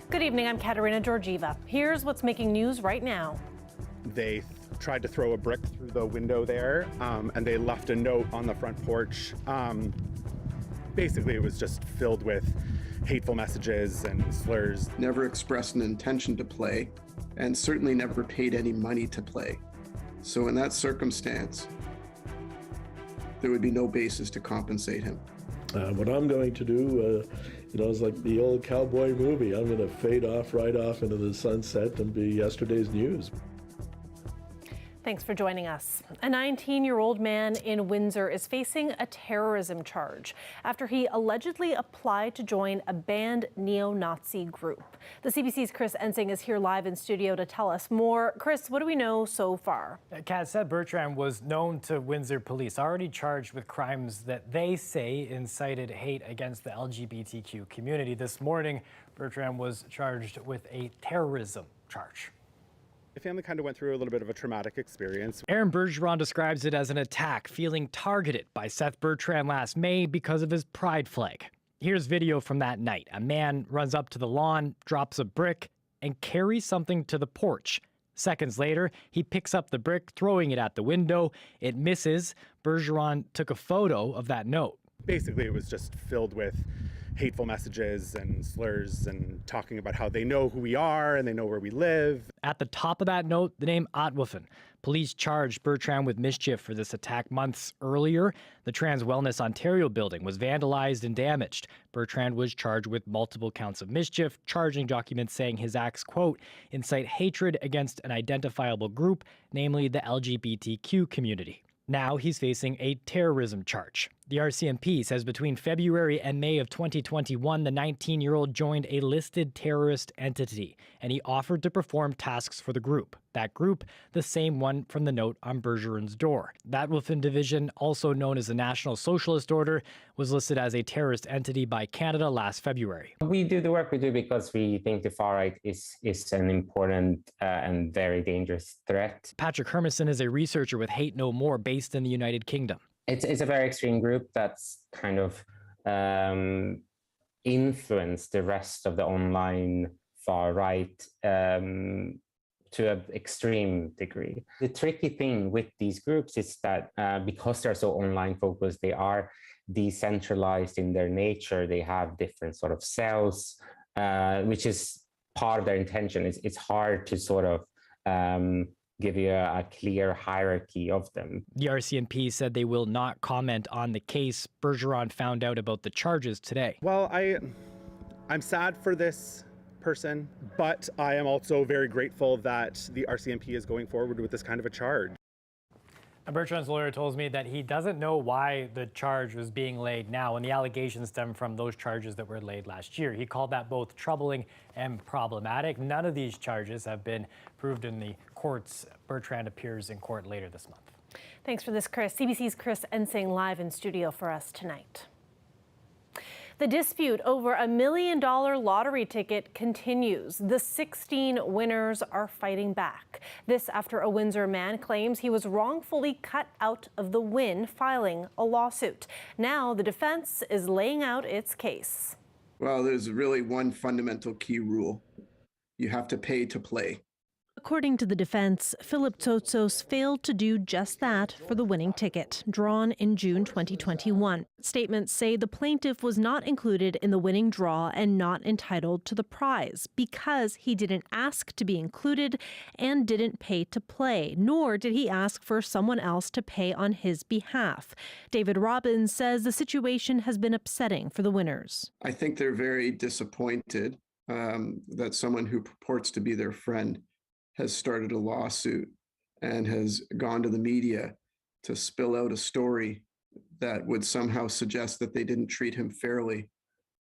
Good evening, I'm Katerina Georgieva. Here's what's making news right now. They tried to throw a brick through the window there, and they left a note on the front porch. Basically, it was just filled with hateful messages and slurs. Never expressed an intention to play, and certainly never paid any money to play. So in that circumstance, there would be no basis to compensate him. What I'm going to do, is like the old cowboy movie. I'm going to fade off right off into the sunset and be yesterday's news. Thanks for joining us. A 19-year-old man in Windsor is facing a terrorism charge after he allegedly applied to join a banned neo-Nazi group. The CBC's Chris Ensing is here live in studio to tell us more. Chris, what do we know so far? Kat said Bertrand was known to Windsor police, already charged with crimes that they say incited hate against the LGBTQ community. This morning, Bertrand was charged with a terrorism charge. The family kind of went through a little bit of a traumatic experience. Aaron Bergeron describes it as an attack, feeling targeted by Seth Bertrand last May because of his pride flag. Here's video from that night. A man runs up to the lawn, drops a brick, and carries something to the porch. Seconds later, he picks up the brick, throwing it at the window. It misses. Bergeron took a photo of that note. Basically, it was just filled with hateful messages and slurs and talking about how they know who we are and they know where we live. At the top of that note, the name Otwoffen. Police charged Bertrand with mischief for this attack months earlier. The Trans Wellness Ontario building was vandalized and damaged. Bertrand was charged with multiple counts of mischief, charging documents saying his acts, quote, incite hatred against an identifiable group, namely the LGBTQ community. Now he's facing a terrorism charge. The RCMP says between February and May of 2021, the 19-year-old joined a listed terrorist entity, and he offered to perform tasks for the group. That group, the same one from the note on Bergeron's door. That Wolfen division, also known as the National Socialist Order, was listed as a terrorist entity by Canada last February. We do the work we do because we think the far right is an important and very dangerous threat. Patrick Hermison is a researcher with Hate No More based in the United Kingdom. It's a very extreme group that's kind of influenced the rest of the online far right to an extreme degree. The tricky thing with these groups is that because they're so online focused, they are decentralized in their nature. They have different sort of cells, which is part of their intention. It's hard to sort of give you a clear hierarchy of them. The RCMP said they will not comment on the case. Bergeron found out about the charges today. Well, I'm sad for this person, but I am also very grateful that the RCMP is going forward with this kind of a charge. Bertrand's lawyer tells me that he doesn't know why the charge was being laid now, and the allegations stem from those charges that were laid last year. He called that both troubling and problematic. None of these charges have been proved in the courts. Bertrand appears in court later this month. Thanks for this, Chris. CBC's Chris Ensing live in studio for us tonight. The dispute over a $1 million lottery ticket continues. The 16 winners are fighting back. This after a Windsor man claims he was wrongfully cut out of the win, filing a lawsuit. Now the defense is laying out its case. Well, there's really one fundamental key rule. You have to pay to play. According to the defense, Philip Tsotsos failed to do just that for the winning ticket, drawn in June 2021. Statements say the plaintiff was not included in the winning draw and not entitled to the prize because he didn't ask to be included and didn't pay to play, nor did he ask for someone else to pay on his behalf. David Robbins says the situation has been upsetting for the winners. I think they're very disappointed that someone who purports to be their friend has started a lawsuit and has gone to the media to spill out a story that would somehow suggest that they didn't treat him fairly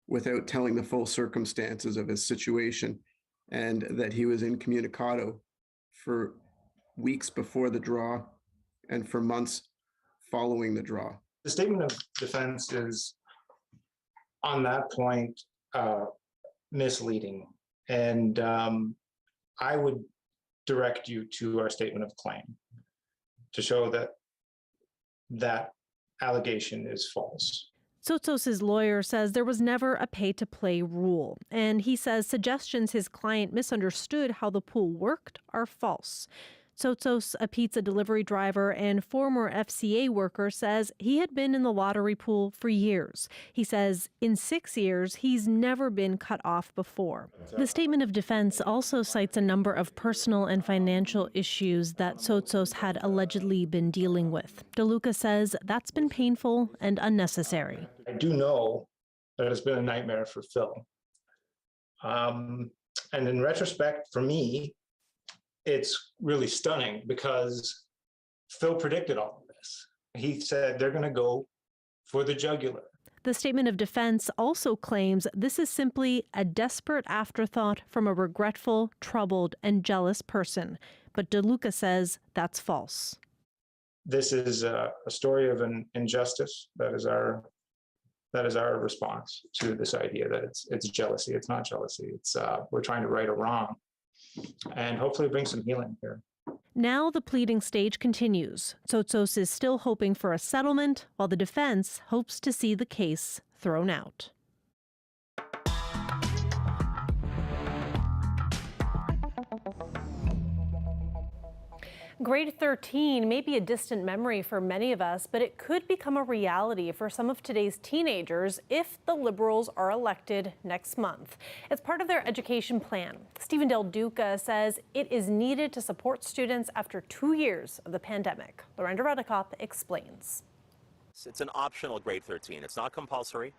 without telling the full circumstances of his situation, and that he was incommunicado for weeks before the draw and for months following the draw. The statement of defense is, on that point, misleading. And I would direct you to our statement of claim to show that that allegation is false. Tsotsos's lawyer says there was never a pay-to-play rule, and he says suggestions his client misunderstood how the pool worked are false. Tsotsos, a pizza delivery driver and former FCA worker, says he had been in the lottery pool for years. He says in 6 years, he's never been cut off before. The statement of defense also cites a number of personal and financial issues that Tsotsos had allegedly been dealing with. DeLuca says that's been painful and unnecessary. I do know that it's been a nightmare for Phil. And in retrospect, for me, it's really stunning because Phil predicted all of this. He said they're going to go for the jugular. The statement of defense also claims this is simply a desperate afterthought from a regretful, troubled, and jealous person. But DeLuca says that's false. This is a story of an injustice. That is our response to this idea that it's jealousy. It's not jealousy. It's we're trying to right a wrong and hopefully bring some healing here. Now the pleading stage continues. Tsotsos is still hoping for a settlement, while the defense hopes to see the case thrown out. Grade 13 may be a distant memory for many of us, but it could become a reality for some of today's teenagers if the Liberals are elected next month. It's part of their education plan. Stephen Del Duca says it is needed to support students after 2 years of the pandemic. Lorenda Redekop explains. It's an optional grade 13. It's not compulsory.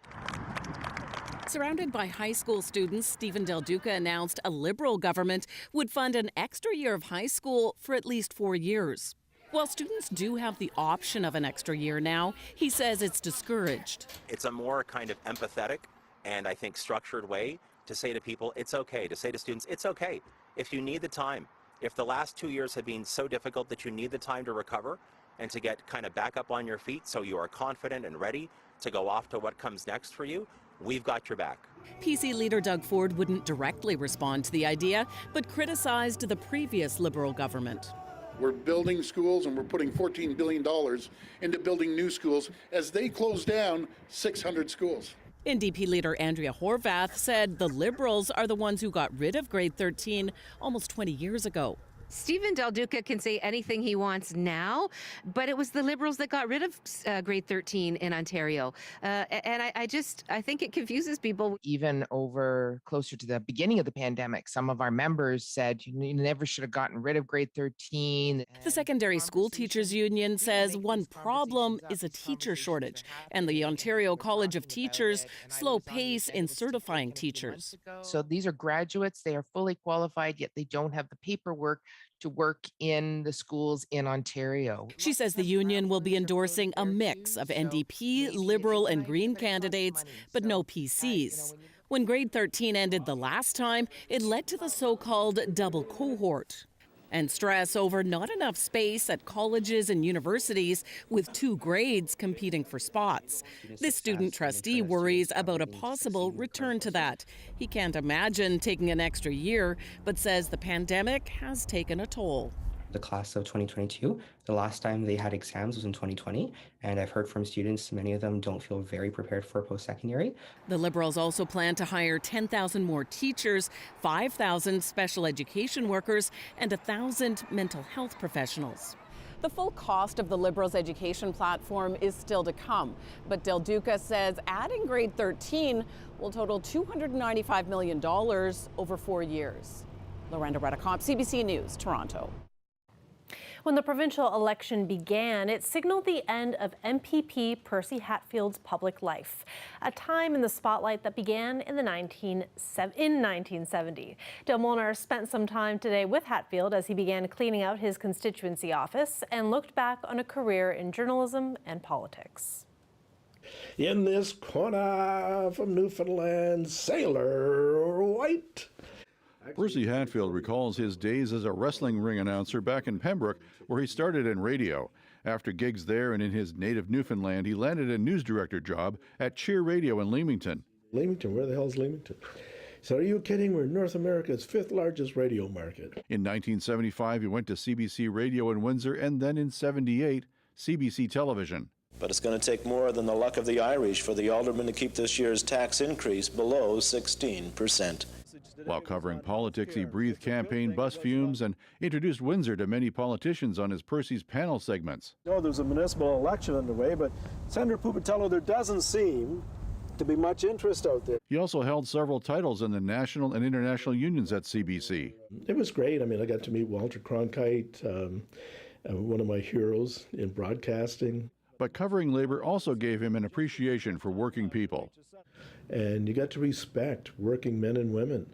Surrounded by high school students, Stephen Del Duca announced a Liberal government would fund an extra year of high school for at least 4 years. While students do have the option of an extra year now, he says it's discouraged. It's a more kind of empathetic and I think structured way to say to people, it's okay, to say to students, it's okay. If you need the time, if the last 2 years have been so difficult that you need the time to recover and to get kind of back up on your feet so you are confident and ready to go off to what comes next for you, we've got your back. PC leader Doug Ford wouldn't directly respond to the idea, but criticized the previous Liberal government. We're building schools and we're putting $14 billion into building new schools as they close down 600 schools. NDP leader Andrea Horvath said the Liberals are the ones who got rid of grade 13 almost 20 years ago. Stephen Del Duca can say anything he wants now, but it was the Liberals that got rid of grade 13 in Ontario. And I think it confuses people. Even over closer to the beginning of the pandemic, some of our members said you never should have gotten rid of grade 13. The Secondary School Teachers Union says one problem is a teacher shortage, and the Ontario College of Teachers' slow pace in certifying teachers. So these are graduates, they are fully qualified, yet they don't have the paperwork to work in the schools in Ontario. She says the union will be endorsing a mix of NDP, Liberal and Green candidates, but no PCs. When grade 13 ended the last time, it led to the so-called double cohort and stress over not enough space at colleges and universities with 2 grades competing for spots. This student trustee worries about a possible return to that. He can't imagine taking an extra year, but says the pandemic has taken a toll. The class of 2022, the last time they had exams was in 2020, and I've heard from students, many of them don't feel very prepared for post-secondary. The Liberals also plan to hire 10,000 more teachers, 5,000 special education workers, and 1,000 mental health professionals. The full cost of the Liberals' education platform is still to come, but Del Duca says adding grade 13 will total $295 million over 4 years. Lorenda Redekop, CBC News, Toronto. When the provincial election began, it signaled the end of MPP Percy Hatfields' public life, a time in the spotlight that began in 1970. Del Molnar spent some time today with Hatfield as he began cleaning out his constituency office and looked back on a career in journalism and politics. In this corner from Newfoundland, Sailor White. Percy Hatfield recalls his days as a wrestling ring announcer back in Pembroke, where he started in radio. After gigs there and in his native Newfoundland, he landed a news director job at Cheer Radio in Leamington. Leamington? Where the hell's Leamington? So are you kidding? We're North America's 5th largest radio market. In 1975, he went to CBC Radio in Windsor, and then in '78, CBC Television. But it's going to take more than the luck of the Irish for the aldermen to keep this year's tax increase below 16%. While covering politics, he breathed campaign bus fumes and introduced Windsor to many politicians on his Percy's panel segments. No, there's a municipal election underway, but Senator Pupatello, there doesn't seem to be much interest out there. He also held several titles in the national and international unions at CBC. It was great. I mean, I got to meet Walter Cronkite, one of my heroes in broadcasting. But covering labor also gave him an appreciation for working people. And you got to respect working men and women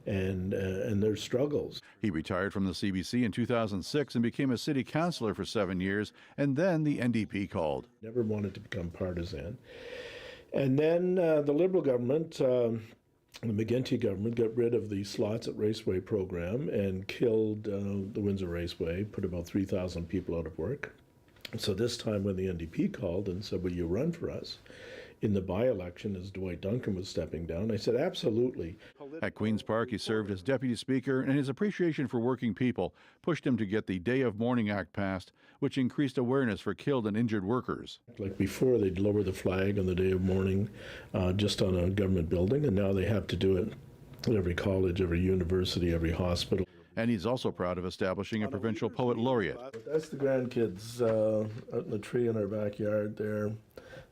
and their struggles. He retired from the CBC in 2006 and became a city councillor for 7 years, and then the NDP called. Never wanted to become partisan. And then the Liberal government, the McGuinty government, got rid of the Slots at Raceway program and killed the Windsor Raceway, put about 3,000 people out of work. So this time when the NDP called and said, will you run for us in the by-election as Dwight Duncan was stepping down, I said, absolutely. At Queen's Park, he served as deputy speaker, and his appreciation for working people pushed him to get the Day of Mourning Act passed, which increased awareness for killed and injured workers. Like before, they'd lower the flag on the Day of Mourning just on a government building, and now they have to do it at every college, every university, every hospital. And he's also proud of establishing a provincial poet laureate. That's the grandkids out in the tree in our backyard there.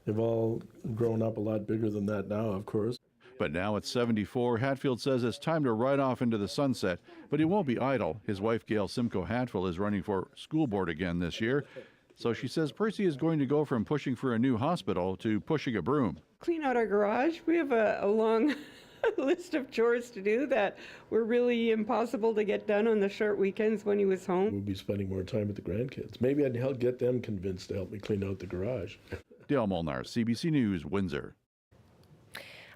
They've all grown up a lot bigger than that now, of course. But now at 74, Hatfield says it's time to ride off into the sunset, but he won't be idle. His wife, Gail Simcoe Hatfield, is running for school board again this year. So she says Percy is going to go from pushing for a new hospital to pushing a broom. Clean out our garage. We have a long list of chores to do that were really impossible to get done on the short weekends when he was home. We'll be spending more time with the grandkids. Maybe I'd get them convinced to help me clean out the garage. Dale Molnar, CBC News, Windsor.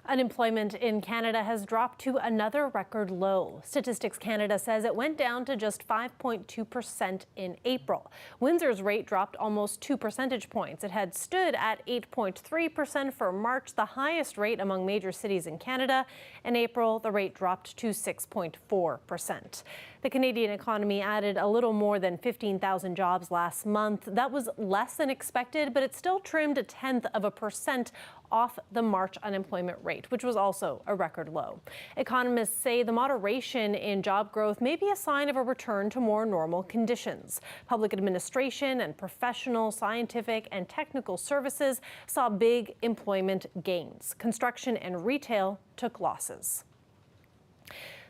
Unemployment in Canada has dropped to another record low. Statistics Canada says it went down to just 5.2% in April. Windsor's rate dropped almost 2 percentage points. It had stood at 8.3% for March, the highest rate among major cities in Canada. In April, the rate dropped to 6.4%. The Canadian economy added a little more than 15,000 jobs last month. That was less than expected, but it still trimmed 0.1% off the March unemployment rate, which was also a record low. Economists say the moderation in job growth may be a sign of a return to more normal conditions. Public administration and professional, scientific, and technical services saw big employment gains. Construction and retail took losses.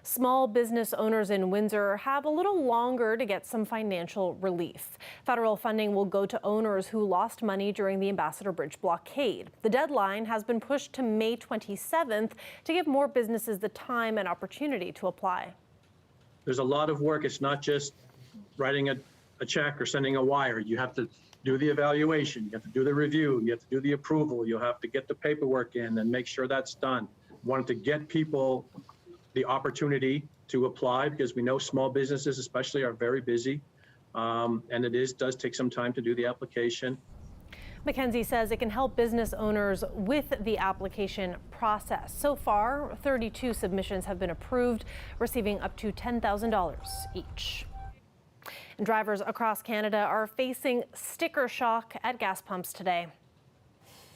Small business owners in Windsor have a little longer to get some financial relief. Federal funding will go to owners who lost money during the Ambassador Bridge blockade. The deadline has been pushed to May 27th to give more businesses the time and opportunity to apply. There's a lot of work. It's not just writing a check or sending a wire. You have to do the evaluation. You have to do the review. You have to do the approval. You'll have to get the paperwork in and make sure that's done. Wanted to get people the opportunity to apply because we know small businesses especially are very busy, and it does take some time to do the application. Mackenzie says it can help business owners with the application process. So far, 32 submissions have been approved, receiving up to $10,000 each. And drivers across Canada are facing sticker shock at gas pumps today.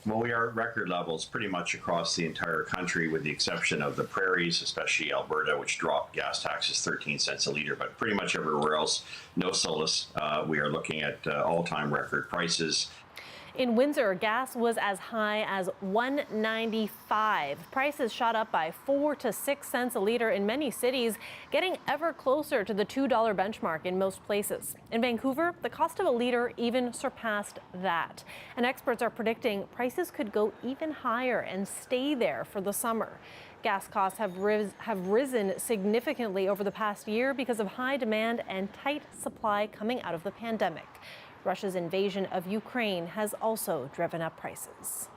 Well, we are at record levels pretty much across the entire country, with the exception of the prairies, especially Alberta, which dropped gas taxes 13 cents a litre. But pretty much everywhere else, no solace. We are looking at all-time record prices. In Windsor, gas was as high as $1.95. Prices shot up by 4 to 6 cents a liter in many cities, getting ever closer to the $2 benchmark in most places. In Vancouver, the cost of a liter even surpassed that. And experts are predicting prices could go even higher and stay there for the summer. Gas costs have risen significantly over the past year because of high demand and tight supply coming out of the pandemic. Russia's invasion of Ukraine has also driven up prices.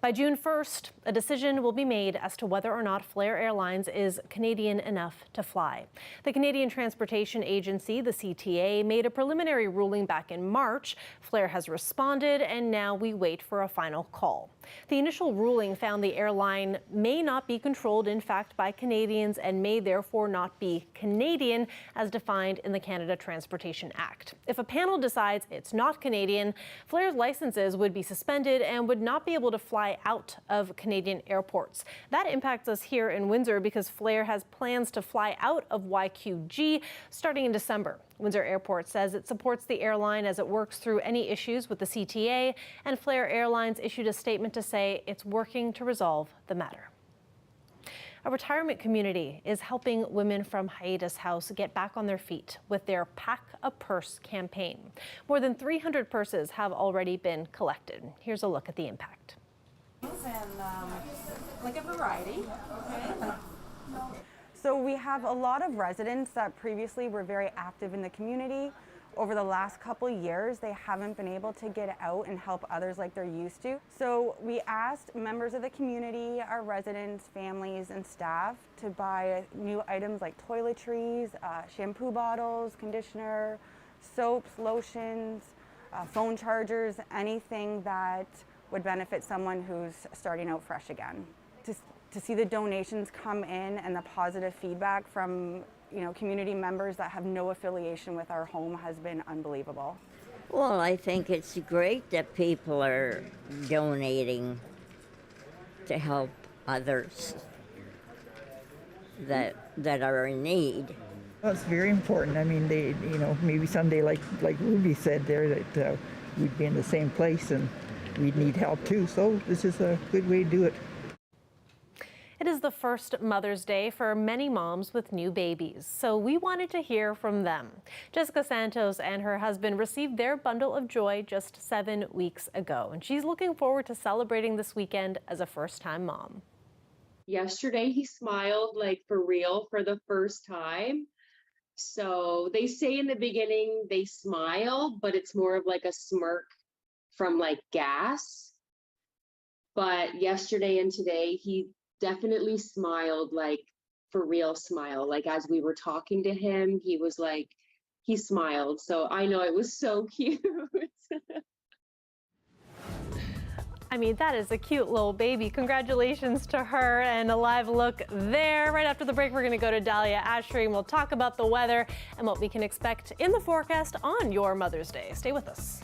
By June 1st, a decision will be made as to whether or not Flair Airlines is Canadian enough to fly. The Canadian Transportation Agency, the CTA, made a preliminary ruling back in March. Flair has responded, and now we wait for a final call. The initial ruling found the airline may not be controlled, in fact, by Canadians and may therefore not be Canadian as defined in the Canada Transportation Act. If a panel decides it's not Canadian, Flair's licenses would be suspended and would not be able to fly out of Canadian airports. That impacts us here in Windsor because Flair has plans to fly out of YQG starting in December. Windsor Airport says it supports the airline as it works through any issues with the CTA, and Flair Airlines issued a statement to say it's working to resolve the matter. A retirement community is helping women from Hiatus House get back on their feet with their Pack a Purse campaign. More than 300 purses have already been collected. Here's a look at the impact. And like a variety, okay? So we have a lot of residents that previously were very active in the community. Over the last couple of years, they haven't been able to get out and help others like they're used to. So we asked members of the community, our residents, families, and staff to buy new items like toiletries, shampoo bottles, conditioner, soaps, lotions, phone chargers, anything that would benefit someone who's starting out fresh again. To see the donations come in and the positive feedback from community members that have no affiliation with our home has been unbelievable. Well, I think it's great that people are donating to help others that are in need. Well, it's very important. I mean, they, maybe someday, like Ruby said there, that we'd be in the same place and we'd need help too. So this is a good way to do it. It is the first Mother's Day for many moms with new babies, so we wanted to hear from them. Jessica Santos and her husband received their bundle of joy just 7 weeks ago, and she's looking forward to celebrating this weekend as a first-time mom. Yesterday, he smiled like for real for the first time. So they say in the beginning they smile, but it's more of like a smirk from like gas. But yesterday and today, he definitely smiled, like for real smile. Like as we were talking to him, he was like, he smiled. So I know it was so cute. I mean, that is a cute little baby. Congratulations to her, and a live look there. Right after the break, we're going to go to Dahlia Ashery and we'll talk about the weather and what we can expect in the forecast on your Mother's Day. Stay with us.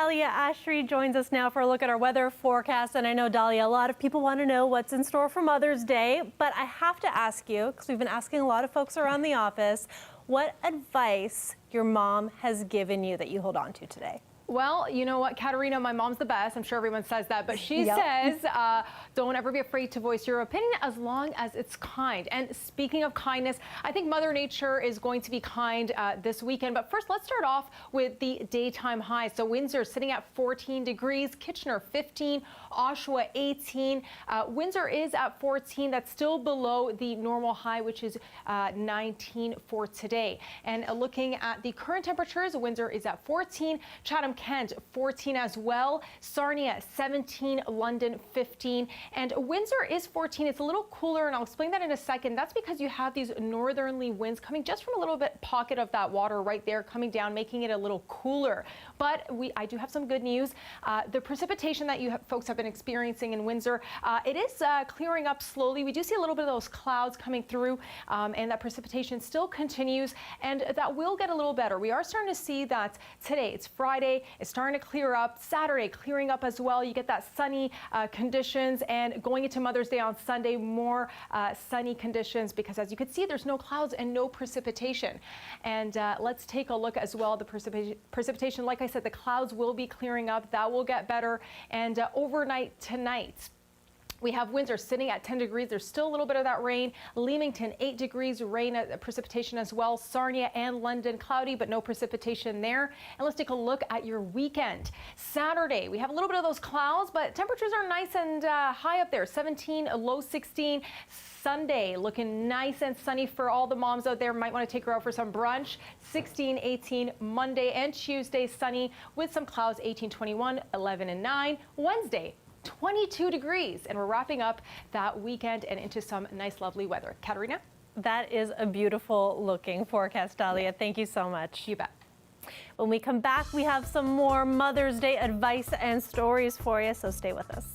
Dahlia Ashry joins us now for a look at our weather forecast. And I know, Dahlia, a lot of people want to know what's in store for Mother's Day. But I have to ask you, because we've been asking a lot of folks around the office, what advice your mom has given you that you hold on to today? Well, you know what, Katerina, my mom's the best. I'm sure everyone says that, but she says, don't ever be afraid to voice your opinion as long as it's kind. And speaking of kindness, I think Mother Nature is going to be kind this weekend. But first, let's start off with the daytime highs. So Windsor sitting at 14 degrees, Kitchener 15, Oshawa 18. Windsor is at 14. That's still below the normal high, which is 19 for today. And looking at the current temperatures, Windsor is at 14, Chatham-Kent 14 as well, Sarnia 17, London 15, and Windsor is 14. It's a little cooler, and I'll explain that in a second. That's because you have these northerly winds coming just from a little bit pocket of that water right there coming down, making it a little cooler. But I do have some good news. The precipitation that folks have been experiencing in Windsor, it is clearing up slowly. We do see a little bit of those clouds coming through, and that precipitation still continues, and that will get a little better. We are starting to see that today. It's Friday. It's starting to clear up. Saturday clearing up as well. You get that sunny conditions, and going into Mother's Day on Sunday, more sunny conditions, because as you can see, there's no clouds and no precipitation. And let's take a look as well. The precipitation, like I said, the clouds will be clearing up. That will get better. And overnight tonight, we have Windsor sitting at 10 degrees. There's still a little bit of that rain. Leamington, 8 degrees, rain, precipitation as well. Sarnia and London, cloudy, but no precipitation there. And let's take a look at your weekend. Saturday, we have a little bit of those clouds, but temperatures are nice and high up there. 17, a low 16. Sunday, looking nice and sunny for all the moms out there. Might want to take her out for some brunch. 16, 18. Monday and Tuesday, sunny with some clouds. 18, 21, 11, and 9. Wednesday, 22 degrees, and we're wrapping up that weekend and into some nice, lovely weather. Katerina? That is a beautiful looking forecast, Dahlia. Thank you so much. You bet. When we come back, we have some more Mother's Day advice and stories for you, so stay with us.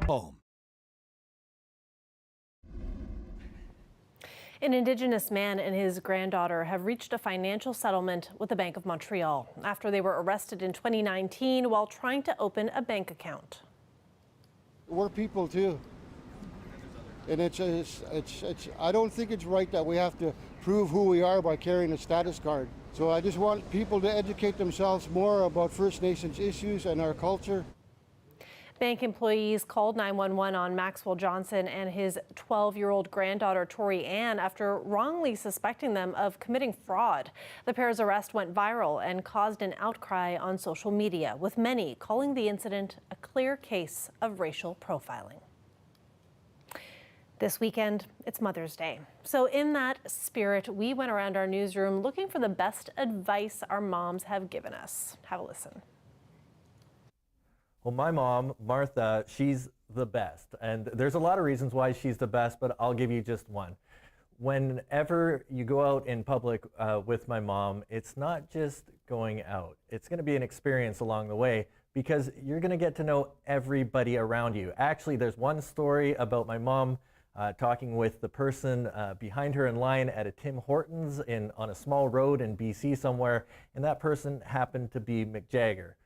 home. An Indigenous man and his granddaughter have reached a financial settlement with the Bank of Montreal after they were arrested in 2019 while trying to open a bank account. We're people too. And I don't think it's right that we have to prove who we are by carrying a status card. So I just want people to educate themselves more about First Nations issues and our culture. Bank employees called 911 on Maxwell Johnson and his 12-year-old granddaughter, Tori Ann, after wrongly suspecting them of committing fraud. The pair's arrest went viral and caused an outcry on social media, with many calling the incident a clear case of racial profiling. This weekend, it's Mother's Day. So in that spirit, we went around our newsroom looking for the best advice our moms have given us. Have a listen. Well, my mom, Martha, she's the best. And there's a lot of reasons why she's the best, but I'll give you just one. Whenever you go out in public with my mom, it's not just going out. It's going to be an experience along the way because you're going to get to know everybody around you. Actually, there's one story about my mom talking with the person behind her in line at a Tim Hortons on a small road in BC somewhere, and that person happened to be Mick Jagger.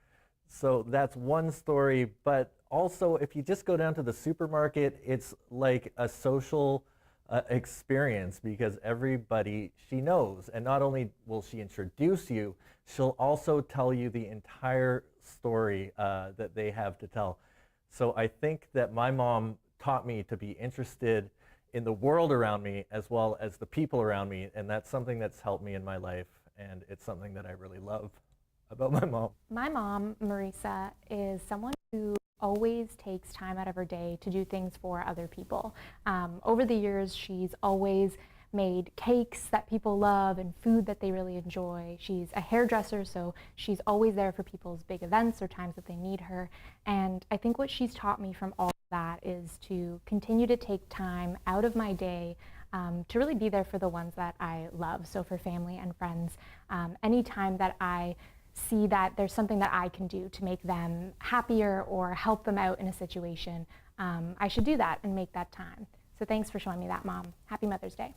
So that's one story, but also if you just go down to the supermarket, it's like a social experience because everybody she knows, and not only will she introduce you, she'll also tell you the entire story that they have to tell. So I think that my mom taught me to be interested in the world around me as well as the people around me, and that's something that's helped me in my life, and it's something that I really love about my mom. My mom, Marisa, is someone who always takes time out of her day to do things for other people. Over the years, she's always made cakes that people love and food that they really enjoy. She's a hairdresser, so she's always there for people's big events or times that they need her. And I think what she's taught me from all of that is to continue to take time out of my day to really be there for the ones that I love, so for family and friends. Anytime that I see that there's something that I can do to make them happier or help them out in a situation, I should do that and make that time. So thanks for showing me that, Mom. Happy Mother's Day.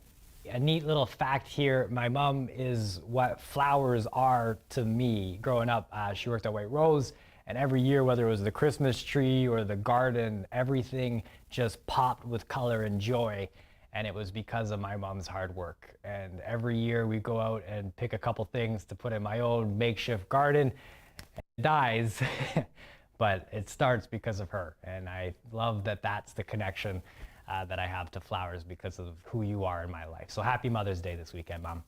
A neat little fact here, my mom is what flowers are to me. Growing up, she worked at White Rose, and every year, whether it was the Christmas tree or the garden, everything just popped with color and joy. And it was because of my mom's hard work. And every year we go out and pick a couple things to put in my own makeshift garden. It dies, but it starts because of her. And I love that that's the connection that I have to flowers because of who you are in my life. So happy Mother's Day this weekend, Mom.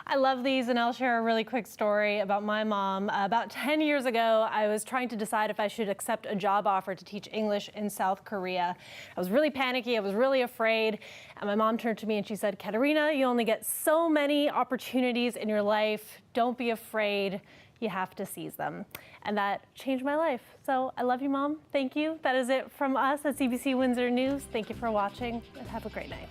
I love these, and I'll share a really quick story about my mom. About 10 years ago, I was trying to decide if I should accept a job offer to teach English in South Korea. I was really panicky, I was really afraid, and my mom turned to me and she said, Katerina, you only get so many opportunities in your life. Don't be afraid. You have to seize them. And that changed my life. So I love you, Mom. Thank you. That is it from us at CBC Windsor News. Thank you for watching, and have a great night.